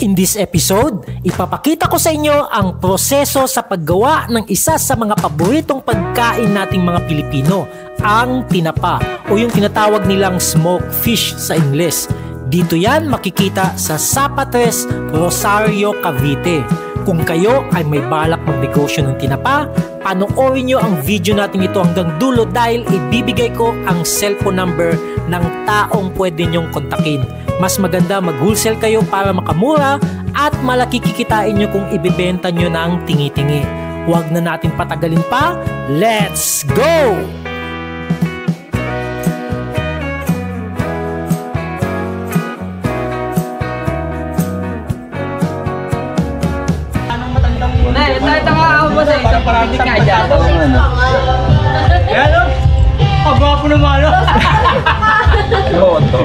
In this episode, ipapakita ko sa inyo ang proseso sa paggawa ng isa sa mga paboritong pagkain nating mga Pilipino, ang tinapa o yung tinatawag nilang smoked fish sa Ingles. Dito yan makikita sa Zapatres, Rosario, Cavite. Kung kayo ay may balak magnegosyo ng tinapa, panoorin nyo ang video natin ito hanggang dulo dahil ibibigay ko ang cellphone number ng taong pwede nyong kontakin. Mas maganda mag-wholesale kayo para makamura at malaki kikitain nyo kung ibibenta nyo ng tingi-tingi. Huwag na natin patagalin pa, let's go! Tayo ka ako ba sa isang parating nga dyan? Yan o! Pagwapo naman o! Oo, ito.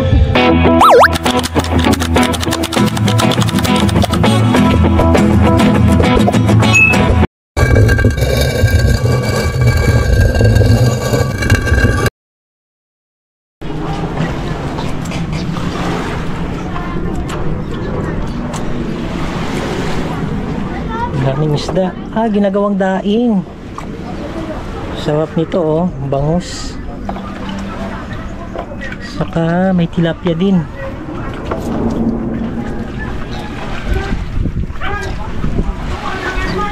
Daming isda. Ginagawang daing. Sarap nito oh, bangus. Saka may tilapia din.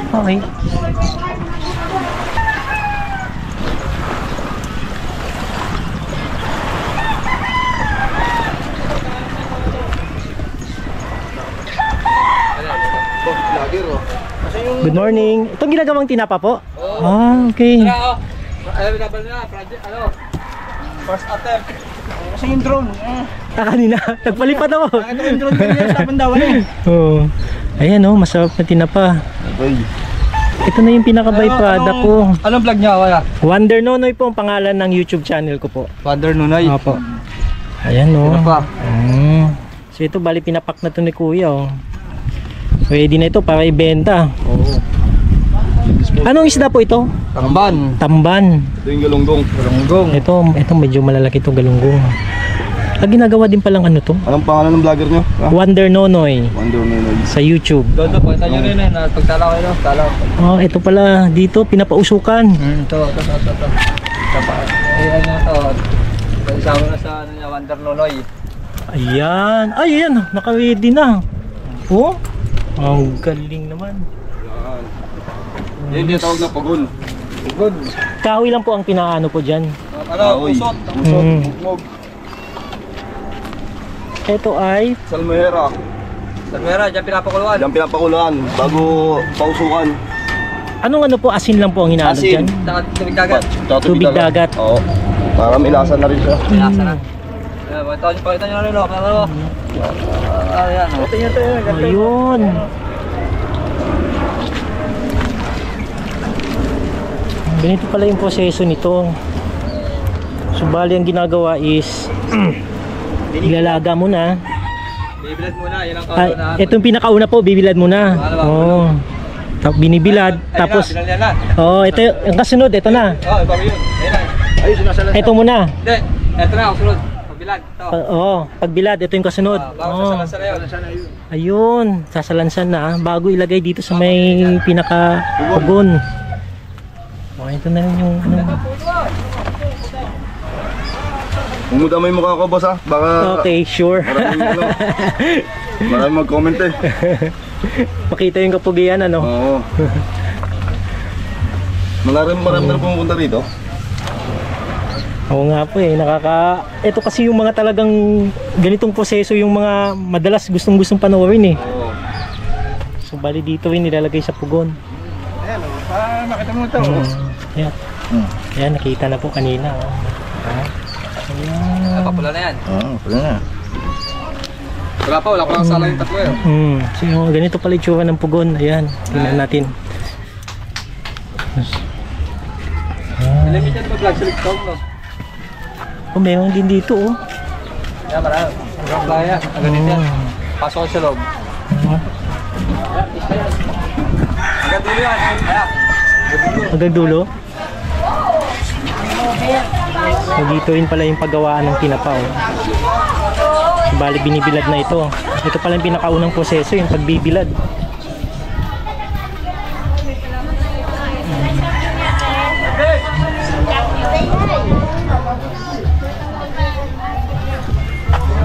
Okay. Good morning. Itong ginagawang tinapa po? Okay. First attempt. Kasi yung drone. Kanina, nagpalipat ako. Yung drone din sa Pandawan eh. Oh. Ayan oh, masarap na tinapa. Ito na yung pinaka-byproduct ko. Anong vlog niya? Wala? Wonder Nonoy po ang pangalan ng YouTube channel ko po. Wonder Nonoy? Opo. Ayan oh. Tinapa. So ito bali pinapak na to ni Kuya oh. Ready na ito para ibenta. Oo. Anong isda po ito? Tamban. Tamban. Ito yung galunggong. Galunggong. Ito medyo malalaki itong galunggong. Ginagawa din palang ano to? Anong pangalan ng vlogger nyo? Wonder Nonoy. Wonder Nonoy. Sa YouTube. Doon, pakita nyo rin eh. Pagtalaw kayo, talaw. Ito pala dito pinapausukan. Ito. Ayan nga ito. Isama na sa Wonder Nonoy. Ayan. Ayan. Naka-ready na. Oh. Ang galing naman. Yan yung tawag na pagun. Good. Kahoy lang po ang pinaano po dyan. Usot. Bukmog. Ito ay Salmera. Salmera, dyan pinapakuluan. Diyan pinapakuluan bago pausukan. anong ano po, asin lang po ang hinalo Asin. dyan? Tubig dagat. Tubig dagat. Oo. Para may lasa na rin siya. Pinasa na. Pakita nyo na rin. Ayan. Ayun. Ganito pala yung proseso nito. So bali ang ginagawa is ilalaga mo na. Bibilad muna, yan ang kauna. Itong pinakauna po, bibilad muna. Oh. Binibilad, tapos ito yung kasunod, ito na. Iba yun. Ayan na. Ay, sinasalan. Ito muna. Hindi, ito na, kasunod. Pagbilad, ito. Pagbilad, ito yung kasunod. Bago sasalansan na yun. Ayun, sasalansan na bago ilagay dito sa may pinaka-pugon. Ito na rin yung ano. Umuda mo yung mukha ko, boss ha? Baka Okay, sure. maraming mag-comment eh. Makita yung kapugian ano. Oo. Marami na pumunta rito. Oo nga po eh, ito kasi yung mga talagang ganitong proseso yung mga madalas gustong panoorin eh. Oo. So bali dito rin nilalagay sa pugon. Ayan, makita mo ito. Ayan. Ayan, nakita na po kanina. Ayan. Papula na yan. Pala na. Wala pa lang sala yung tatlo yun. So yung ganito pala itsura ng pugon. Ayan, tingnan natin. Limited pa vlog select count no? Meron din dito oh. Yan, marami. Hanggang playa. Ang ganito yan. Pasok ko sa loob. Hanggang dulo yan. Hanggang dulo? So dito rin pala yung paggawaan ng tinapa oh. Bali binibilad na ito. Ito pala yung pinakaunang proseso, yung pagbibilad.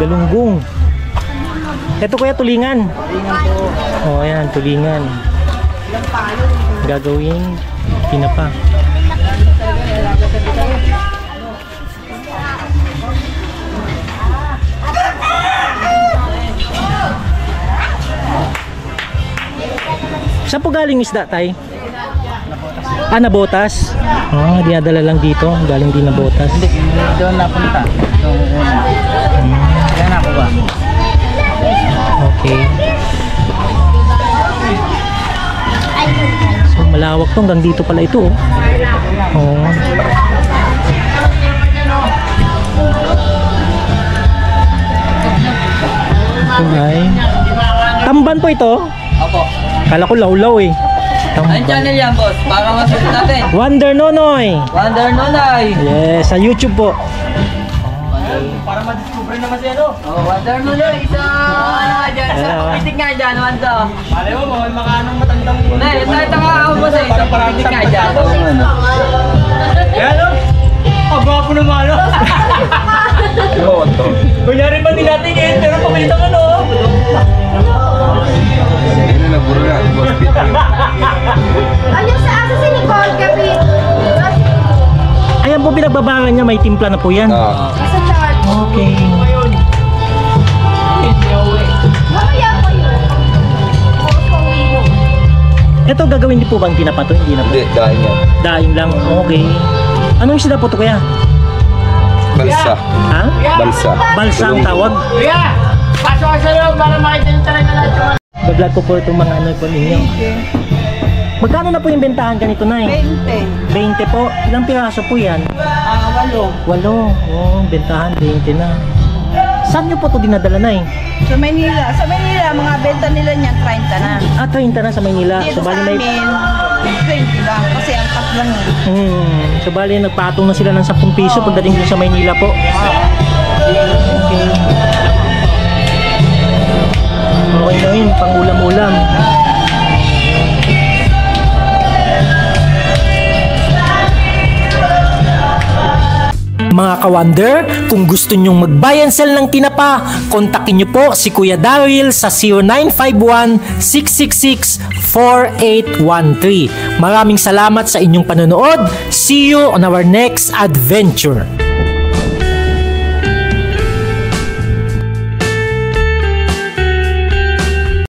Galunggong. Ito kuya, tulingan. Oh, ayan, tulingan. Gagawin tinapa. Saan po galing isda, tay? Nabotas. Dinadala lang dito. Galing din Nabotas. Hindi, doon napunta. Kaya na ako ba? Okay. So malawak to, hanggang dito pala ito. Oh. Okay. Tamban po ito? Opo. Kala ko lawlaw eh. Anong channel yan, boss? Para masulit natin. Wonder Nonoy. Wonder Nonoy. Yes, sa YouTube po. Para ma-discover naman si ano. Wonder Nonoy. Isa, dyan. Sa politik nga dyan, Wanda. Pare mo, mga anong matandang mo. Hindi, ito nga ako, boss eh. Sa politik nga dyan. Ayan o. Pagwapo naman, ano? Ano to? Kunyari ba din natin eh, pero pamilita ka, no? Hindi na nagburo na. Ayun sa asa si Nicole Kapit. Ayan po, pinagbabangan niya, may timpla na po yan. Sa chart. Okay. Mamaya po yun. Ito gagawin din po bang tinapa to? Hindi na po. Hindi, dahil yan. Daing lang. Okay. Anong isda po to kuya? Balsa. Ha? Balsa. Balsa ang tawag. Kuya! Pasok ka sa'yo para makita nyo talaga lahat yung Bablog ko po itong mga ano po ninyo. Magkano na po yung bentahan ganito na eh? 20. 20 po. Ilang piraso po yan? 8. 8. Oh, bentahan 20 na. Saan nyo po ito dinadala na eh? Sa Maynila. Sa Maynila, mga benta nila niyan 30 na. 30 na sa Maynila. Dito So, sa bali amin, 20 lang. Kasi ang cut lang yun. So bali nagpatong na sila ng 10 piso pagdating dun sa Maynila po. Okay. Okay na yun, pang ulam-ulam. Mga ka-wonder, kung gusto nyong mag-buy and sell ng tinapa, kontakin nyo po si Kuya Daryl sa 0951-666-4813. Maraming salamat sa inyong panonood. See you on our next adventure.